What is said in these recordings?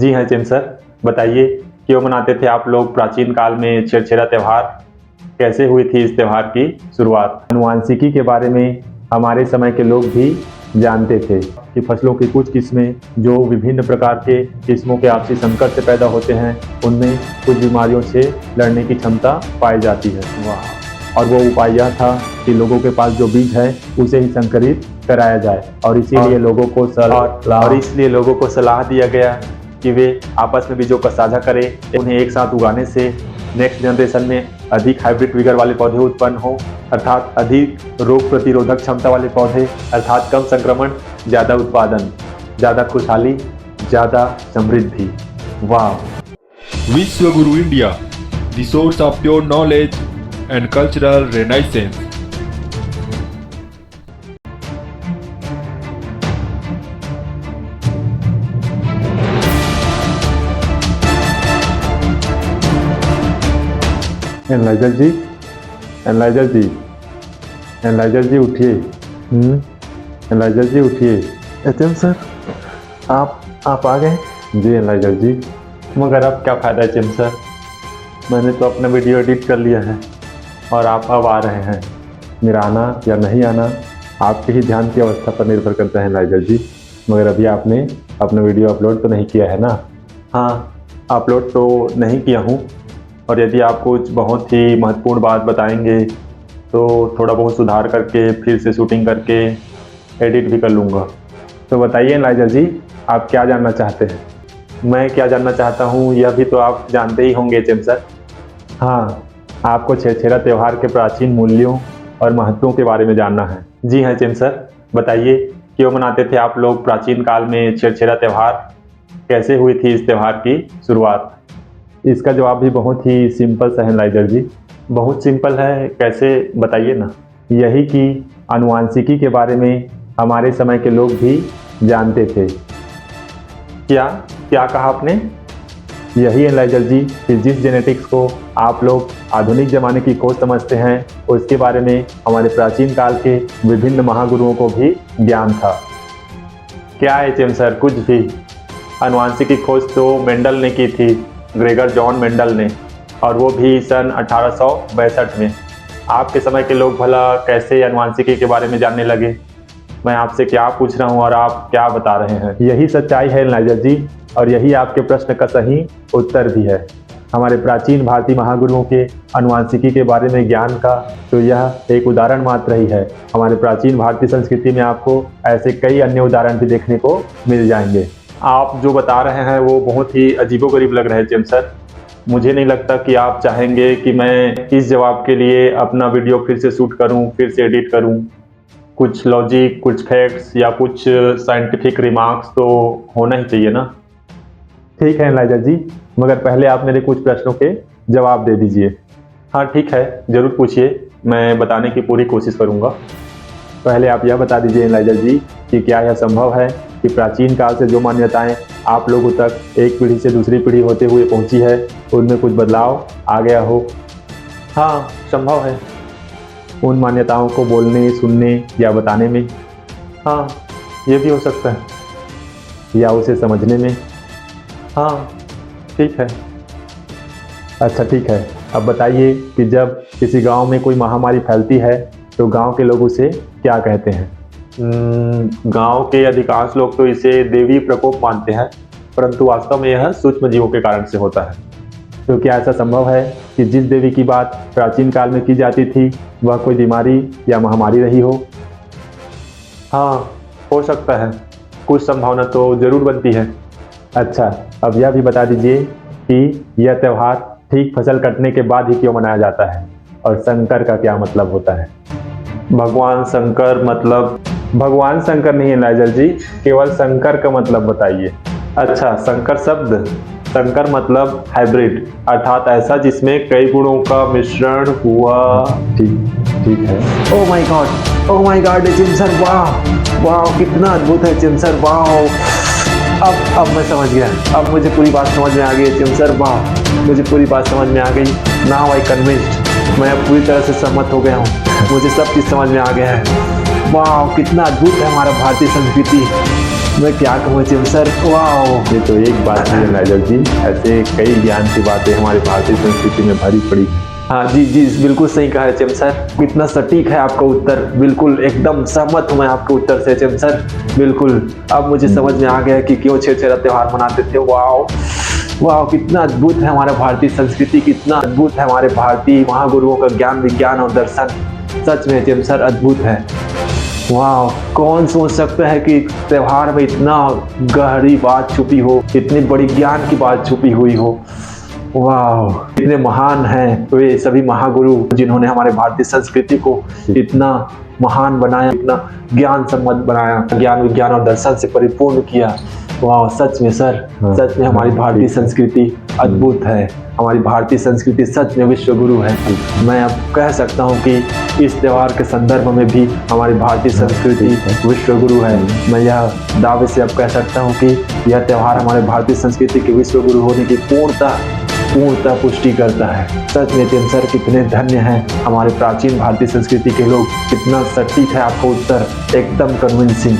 जी हाँ चिम सर, बताइए क्यों मनाते थे आप लोग प्राचीन काल में छेरछेरा त्योहार? कैसे हुई थी इस त्योहार की शुरुआत? आनुवांशिकी के बारे में हमारे समय के लोग भी जानते थे कि फसलों की कुछ किस्में जो विभिन्न प्रकार के किस्मों के आपसी संकट से पैदा होते हैं, उनमें कुछ बीमारियों से लड़ने की क्षमता पाई जाती है। वाह! और वो उपाय यह था कि लोगों के पास जो बीज है उसे ही संकरित कराया जाए और इसीलिए लोगों को सलाह दिया गया कि वे आपस में बीजों का साझा करें। उन्हें एक साथ उगाने से नेक्स्ट जनरेशन में अधिक हाइब्रिड विगर वाले पौधे उत्पन्न हो, अर्थात अधिक रोग प्रतिरोधक क्षमता वाले पौधे, अर्थात कम संक्रमण, ज़्यादा उत्पादन, ज़्यादा खुशहाली, ज़्यादा समृद्धि। वाह! विश्व गुरु India, the source of pure knowledge and cultural renaissance. Analyser ji उठिए। एनालाइजर जी उठिए। एचएम सर, आप आ गए? जी एनालाइजर जी, मगर अब क्या फ़ायदा है चिम सर, मैंने तो अपना वीडियो एडिट कर लिया है और आप अब आ रहे हैं। मेरा आना या नहीं आना आपके ही ध्यान की अवस्था पर निर्भर करता है एनालाइजर जी, मगर अभी आपने अपना वीडियो अपलोड तो नहीं किया है ना? हाँ, अपलोड तो नहीं किया हूँ, और यदि आप कुछ बहुत ही महत्वपूर्ण बात बताएंगे तो थोड़ा बहुत सुधार करके फिर से शूटिंग करके एडिट भी कर लूँगा। तो बताइए एनालाइजर जी, आप क्या जानना चाहते हैं? मैं क्या जानना चाहता हूँ यह भी तो आप जानते ही होंगे चिम सर। हाँ, आपको छेरछेरा त्योहार के प्राचीन मूल्यों और महत्वों के बारे में जानना है। जी हाँ चिम सर, बताइए क्यों मनाते थे आप लोग प्राचीन काल में छेरछेरा त्योहार? कैसे हुई थी इस त्योहार की शुरुआत? इसका जवाब भी बहुत ही सिंपल सा है एनालाइजर जी। बहुत सिंपल है, कैसे बताइए ना? यही कि आनुवांशिकी के बारे में हमारे समय के लोग भी जानते थे। क्या कहा आपने? यही एनालाइजर जी कि जिस जेनेटिक्स को आप लोग आधुनिक ज़माने की खोज समझते हैं, उसके बारे में हमारे प्राचीन काल के विभिन्न महागुरुओं को भी ज्ञान था। क्या है चिम सर, कुछ भी? आनुवांशिकी की खोज तो मेंडल ने की थी, ग्रेगर जॉन मेंडल ने, और वो भी सन 1862 में। आपके समय के लोग भला कैसे आनुवांशिकी के बारे में जानने लगे? मैं आपसे क्या पूछ रहा हूँ और आप क्या बता रहे हैं? यही सच्चाई है एनालाइजर जी, और यही आपके प्रश्न का सही उत्तर भी है। हमारे प्राचीन भारतीय महागुरुओं के आनुवांशिकी के बारे में ज्ञान का तो यह एक उदाहरण मात्र ही है। हमारे प्राचीन भारतीय संस्कृति में आपको ऐसे कई अन्य उदाहरण भी देखने को मिल जाएंगे। आप जो बता रहे हैं वो बहुत ही अजीबोगरीब लग रहे हैं चिम सर। मुझे नहीं लगता कि आप चाहेंगे कि मैं इस जवाब के लिए अपना वीडियो फिर से शूट करूं, फिर से एडिट करूं। कुछ लॉजिक, कुछ फैक्ट्स या कुछ साइंटिफिक रिमार्क्स तो होना ही चाहिए ना? ठीक है एनालाइजर जी, मगर पहले आप मेरे कुछ प्रश्नों के जवाब दे दीजिए। हाँ ठीक है, ज़रूर पूछिए, मैं बताने की पूरी कोशिश करूँगा। पहले आप यह बता दीजिए एनालाइजर जी कि क्या यह संभव है कि प्राचीन काल से जो मान्यताएं आप लोगों तक एक पीढ़ी से दूसरी पीढ़ी होते हुए पहुंची है, उनमें कुछ बदलाव आ गया हो? हाँ, संभव है। उन मान्यताओं को बोलने, सुनने या बताने में? हाँ, ये भी हो सकता है। या उसे समझने में? हाँ, ठीक है। अच्छा ठीक है, अब बताइए कि जब किसी गांव में कोई महामारी फैलती है तो गांव के लोग उसे क्या कहते हैं? गांव के अधिकांश लोग तो इसे देवी प्रकोप मानते हैं, परंतु वास्तव में यह सूक्ष्म जीवों के कारण से होता है। तो क्या ऐसा संभव है कि जिस देवी की बात प्राचीन काल में की जाती थी वह कोई बीमारी या महामारी रही हो? हाँ, हो सकता है, कुछ संभावना तो जरूर बनती है। अच्छा, अब यह भी बता दीजिए कि यह त्योहार ठीक फसल कटने के बाद ही क्यों मनाया जाता है, और शंकर का क्या मतलब होता है? भगवान शंकर मतलब? भगवान शंकर नहीं एनालाइजर जी, केवल शंकर का मतलब बताइए। अच्छा, शंकर शब्द? शंकर मतलब हाइब्रिड, अर्थात ऐसा जिसमें कई गुणों का मिश्रण हुआ। ठीक है। Oh my God HM sir, वाह कितना अद्भुत है एचएम सर, वाह। अब मैं समझ गया, अब मुझे पूरी बात समझ में आ गई एचएम सर, वाह, मुझे पूरी बात समझ में आ गई। नाउ आई कन्विंस्ड, मैं पूरी तरह से सहमत हो गया हूँ, मुझे सब चीज़ समझ में आ गया है। वाह, कितना अद्भुत है हमारा भारतीय संस्कृति, मैं क्या कहूँ एचएम सर, वाह। ये तो एक बात है नाइजर जी, ऐसे कई ज्ञान की बातें हमारी भारतीय संस्कृति में भरी पड़ी। हाँ जी जी, बिल्कुल सही कहा एचएम सर, कितना सटीक है आपका उत्तर, बिल्कुल एकदम सहमत हूँ मैं आपके उत्तर से एचएम सर, बिल्कुल। अब मुझे समझ में आ गया कि क्यों छेरछेरा त्योहार मनाते थे। वाह वाह, कितना अद्भुत है हमारा भारतीय संस्कृति, कितना अद्भुत है हमारे भारतीय महागुरुओं का ज्ञान, विज्ञान और दर्शन। सच में एचएम सर अद्भुत है। वाह, कौन सोच सकता है कि त्योहार में इतना गहरी बात छुपी हो, इतनी बड़ी ज्ञान की बात छुपी हुई हो। वाह, इतने महान हैं वे सभी महागुरु जिन्होंने हमारे भारतीय संस्कृति को इतना महान बनाया, इतना ज्ञान सम्मत बनाया, ज्ञान विज्ञान और दर्शन से परिपूर्ण किया। वाह, सच में सर, सच में हमारी भारतीय संस्कृति अद्भुत है, हमारी भारतीय संस्कृति सच में विश्व गुरु है। मैं अब कह सकता हूँ कि इस त्योहार के संदर्भ में भी हमारी भारतीय संस्कृति विश्व गुरु है। मैं यह दावे से अब कह सकता हूँ कि यह त्योहार हमारे भारतीय संस्कृति के विश्व गुरु होने की पूर्णतः पुष्टि करता है। सच में एचएम सर कितने धन्य हैं हमारे प्राचीन भारतीय संस्कृति के लोग, कितना सटीक है आपका उत्तर, एकदम कन्विंसिंग।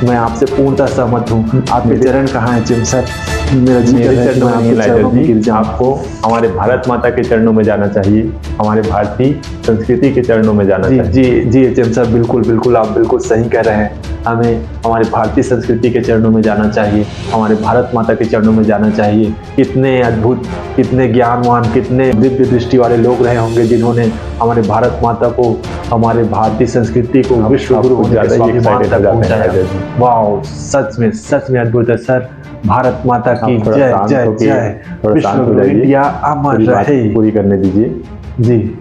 मैं आपसे पूर्णतः सहमत हूँ। आपके चरण कहाँ हैं एचएम सर? मेरा जी मेरे करता है कि चरणों मैं में आपके चरणों में गिर जी, जाऊं। आपको हमारे भारत माता के चरणों में जाना चाहिए, हमारे भारतीय संस्कृति के चरणों में जाना जी चाहिए। जी जी एचएम सर, बिल्कुल बिल्कुल, आप बिल्कुल सही कह रहे हैं। हमें हमारे भारतीय संस्कृति के चरणों में जाना चाहिए, हमारे भारत माता के चरणों में जाना चाहिए। कितने अद्भुत, कितने ज्ञानवान, कितने दिव्य दृष्टि वाले लोग रहे होंगे जिन्होंने हमारे भारत माता को, हमारे भारतीय संस्कृति को विश्व गुरु होने के स्वाभिमान तक पहुंचाया। वाह, सच में अद्भुत है सर। भारत माता की जय जय जय, विश्व गुरु इंडिया अमर रहे। पूरी करने दीजिए जी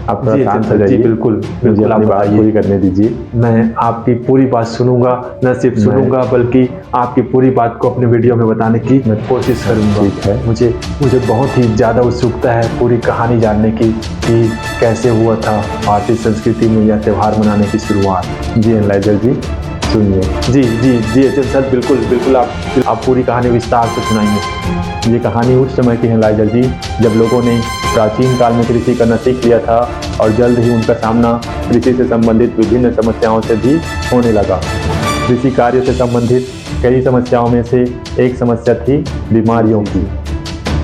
आप थोड़ा शांत हो जाइए, बिल्कुल मुझे बिल्कुल, आप अपनी बात बताइए। पूरी करने दीजिए। मैं आपकी पूरी बात सुनूंगा, न सिर्फ सुनूंगा बल्कि आपकी पूरी बात को अपने वीडियो में बताने की मैं कोशिश करूंगा। ठीक है। मुझे बहुत ही ज़्यादा उत्सुकता है पूरी कहानी जानने की कि कैसे हुआ था भारतीय संस्कृति में यह त्यौहार मनाने की शुरुआत। जी एनलाइजर जी, सुनिए। जी जी जी एचएम सर, बिल्कुल बिल्कुल, आप पूरी कहानी विस्तार से सुनाइए। ये कहानी उस समय की है एनलाइजर जी जब लोगों ने प्राचीन काल में कृषि करना सीख लिया था और जल्द ही उनका सामना कृषि से संबंधित विभिन्न समस्याओं से भी होने लगा। कृषि कार्य से संबंधित कई समस्याओं में से एक समस्या थी बीमारियों की,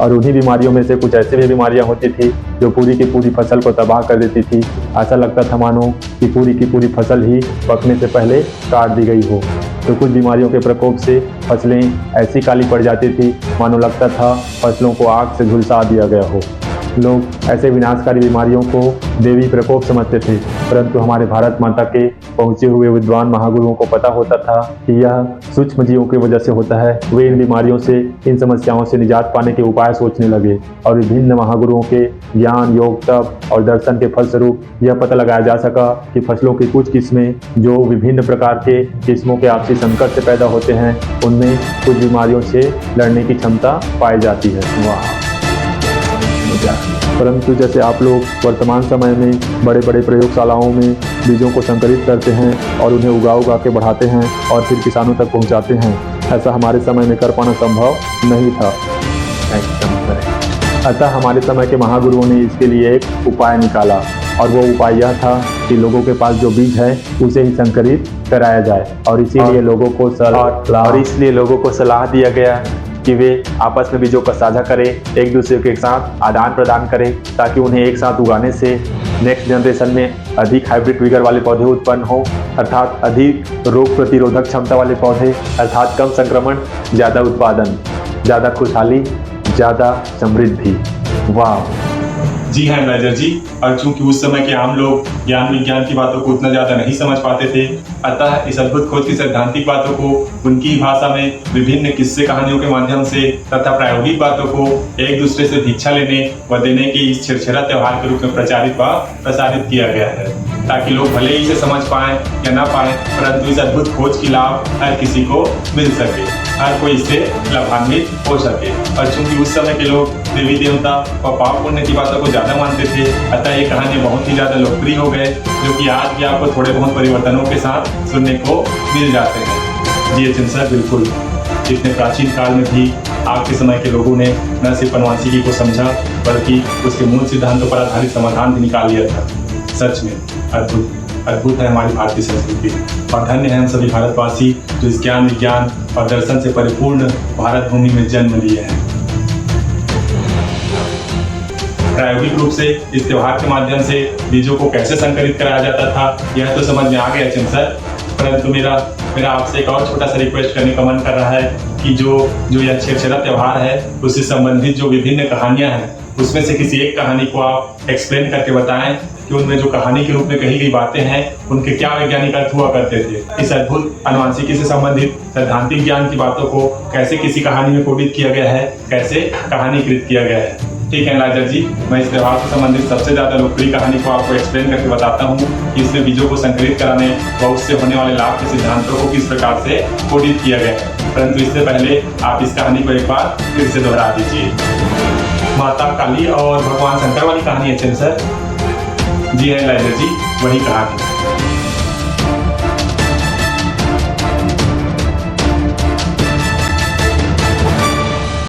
और उन्हीं बीमारियों में से कुछ ऐसी भी बीमारियां होती थी जो पूरी की पूरी फसल को तबाह कर देती थी। ऐसा लगता था मानो कि पूरी की पूरी फसल ही पकने से पहले काट दी गई हो। तो कुछ बीमारियों के प्रकोप से फसलें ऐसी काली पड़ जाती थी मानो लगता था फसलों को आग से झुलसा दिया गया हो। लोग ऐसे विनाशकारी बीमारियों को देवी प्रकोप समझते थे, परंतु हमारे भारत माता के पहुंचे हुए विद्वान महागुरुओं को पता होता था कि यह सूक्ष्म जीवों की वजह से होता है। वे इन बीमारियों से, इन समस्याओं से निजात पाने के उपाय सोचने लगे और विभिन्न महागुरुओं के ज्ञान, योग, तप और दर्शन के फलस्वरूप यह पता लगाया जा सका कि फसलों की कुछ किस्में जो विभिन्न प्रकार के किस्मों के आपसी संकट से पैदा होते हैं, उनमें कुछ बीमारियों से लड़ने की क्षमता पाई जाती है। वाह, परंतु जैसे आप लोग वर्तमान समय में बड़े बड़े प्रयोगशालाओं में बीजों को संकरित करते हैं और उन्हें उगा के बढ़ाते हैं और फिर किसानों तक पहुंचाते हैं, ऐसा हमारे समय में कर पाना संभव नहीं था। अतः हमारे समय के महागुरुओं ने इसके लिए एक उपाय निकाला और वो उपाय यह था कि लोगों के पास जो बीज है उसे ही संकरित कराया जाए और इसीलिए लोगों को सलाह दिया गया कि वे आपस में बीजों का साझा करें, एक दूसरे के साथ आदान प्रदान करें, ताकि उन्हें एक साथ उगाने से नेक्स्ट जनरेशन में अधिक हाइब्रिड विगर वाले पौधे उत्पन्न हो, अर्थात अधिक रोग प्रतिरोधक क्षमता वाले पौधे, अर्थात कम संक्रमण, ज़्यादा उत्पादन, ज़्यादा खुशहाली, ज़्यादा समृद्धि। वाह, जी हाँ नाइजर जी, और चूंकि उस समय के आम लोग ज्ञान विज्ञान की बातों को उतना ज़्यादा नहीं समझ पाते थे, अतः इस अद्भुत खोज की सैद्धांतिक बातों को उनकी भाषा में विभिन्न किस्से कहानियों के माध्यम से तथा प्रायोगिक बातों को एक दूसरे से भिक्षा लेने व देने के इस छेरछेरा त्योहार के रूप में प्रचारित व प्रसारित किया गया है, ताकि लोग भले ही इसे समझ पाएं या ना पाएं, परंतु इस अद्भुत खोज की लाभ हर किसी को मिल सके, हर कोई इससे लाभान्वित हो सके। और चूंकि उस समय के लोग देवी देवता व पाप पुण्य की बातों को ज़्यादा मानते थे, अतः ये कहानी बहुत ही ज़्यादा लोकप्रिय हो गए, जो कि आज भी आपको थोड़े बहुत परिवर्तनों के साथ सुनने को मिल जाते हैं। जी एचएम सर, बिल्कुल, इतने प्राचीन काल में भी आपके समय के लोगों ने न सिर्फ अनुवांशिकी को समझा बल्कि उसके मूल सिद्धांतों पर आधारित समाधान भी निकाल लिया था। सच में अद्भुत है हमारी भारतीय संस्कृति। और धन्य हैं हम सभी भारतवासी जो इस ज्ञान विज्ञान और दर्शन से परिपूर्ण भारत भूमि में जन्म लिए हैं। प्रायोगिक रूप से इस त्योहार के माध्यम से बीजों को कैसे संकरित कराया जाता था यह तो समझ में आ गया चिमसर, परंतु मेरा आपसे एक और छोटा सा रिक्वेस्ट करने का मन कर रहा है कि जो यह छेरछेरा त्योहार है उससे संबंधित जो विभिन्न कहानियां हैं उसमें से किसी एक कहानी को आप एक्सप्लेन करके बताएं कि उनमें जो कहानी के रूप में कही गई बातें हैं उनके क्या वैज्ञानिक अर्थ हुआ करते थे। इस अद्भुत अनुवांशिकी से संबंधित सैद्धांतिक ज्ञान की बातों को कैसे किसी कहानी में कोडित किया गया है, कैसे कहानीकृत किया गया है। ठीक है एलाइजर जी, मैं इस त्योहार से संबंधित सबसे ज्यादा लोकप्रिय कहानी को आपको एक्सप्लेन करके बताता हूँ कि इसमें बीजों को संकलित कराने व उससे होने वाले लाभ के सिद्धांतों को किस प्रकार से कोडित किया गया है। परंतु इससे पहले आप इस कहानी को एक बार फिर से दोहरा दीजिए। माता काली और भगवान शंकर वाली कहानी है चिमसर? जी है एलाइजर जी, वही कहानी।